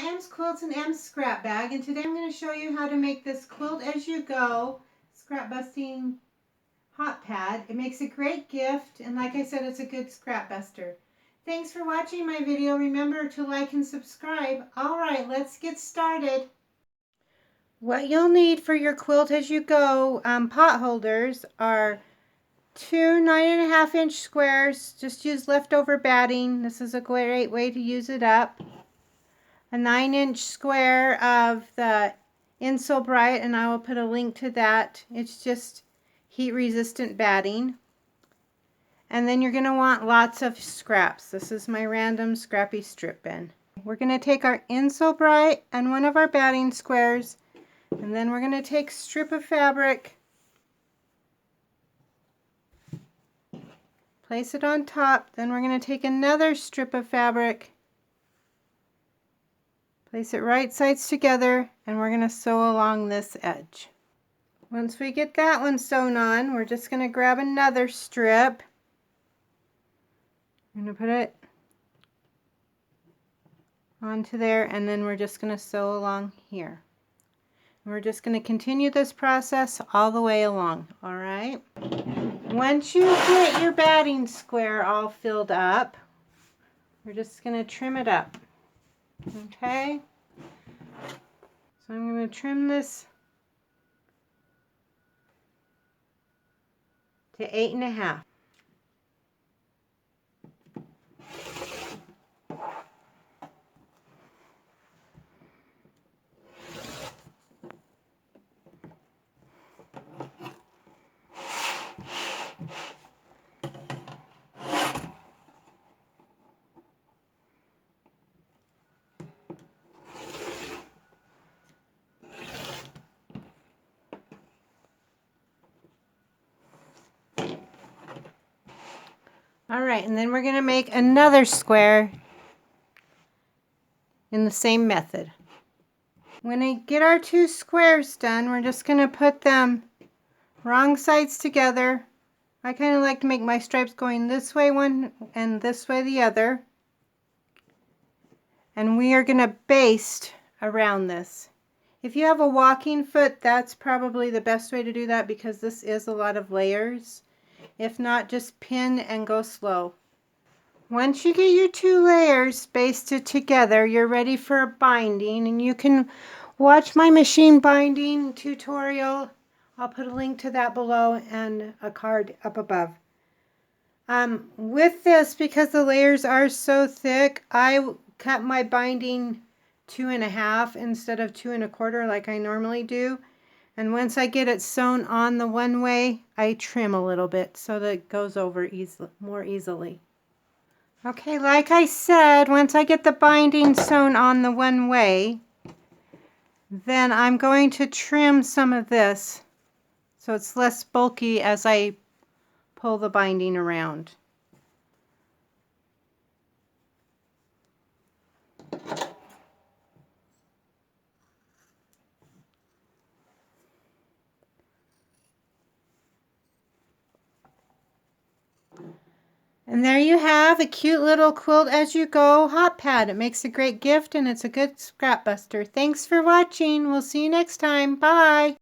M's Quilts and M's Scrap Bag, and today I'm going to show you how to make this quilt as you go scrap busting hot pad. It makes a great gift, and like I said, it's a good scrap buster. Thanks for watching my video. Remember to like and subscribe. Alright, let's get started. What you'll need for your quilt as you go pot holders are 2 9.5-inch squares. Just use leftover batting. This is a great way to use it up. A 9-inch square of the Insole Bright, and I will put a link to that. It's just heat resistant batting. And then you're going to want lots of scraps. This is my random scrappy strip bin. We're going to take our Insole Bright and one of our batting squares, and then we're going to take a strip of fabric, place it on top, then we're going to take another strip of fabric, place it right sides together, and we're going to sew along this edge. Once we get that one sewn on, we're just going to grab another strip. I'm going to put it onto there, and then we're just going to sew along here. And we're just going to continue this process all the way along, alright? Once you get your batting square all filled up, we're just going to trim it up. Okay, so I'm going to trim this to 8.5. Alright, and then we're going to make another square in the same method. When we get our two squares done, we're just going to put them wrong sides together. I kind of like to make my stripes going this way one and this way the other. And we are going to baste around this. If you have a walking foot, that's probably the best way to do that because this is a lot of layers. If not, just pin and go slow. Once you get your two layers basted together, you're ready for a binding, and you can watch my machine binding tutorial. I'll put a link to that below and a card up above. With this, because the layers are so thick, I cut my binding 2.5 instead of 2 1/4 like I normally do. And once I get it sewn on the one way, I trim a little bit so that it goes over more easily. Okay, like I said, once I get the binding sewn on the one way, then I'm going to trim some of this so it's less bulky as I pull the binding around. And there you have a cute little quilt as you go hot pad. It makes a great gift and it's a good scrap buster. Thanks for watching. We'll see you next time. Bye.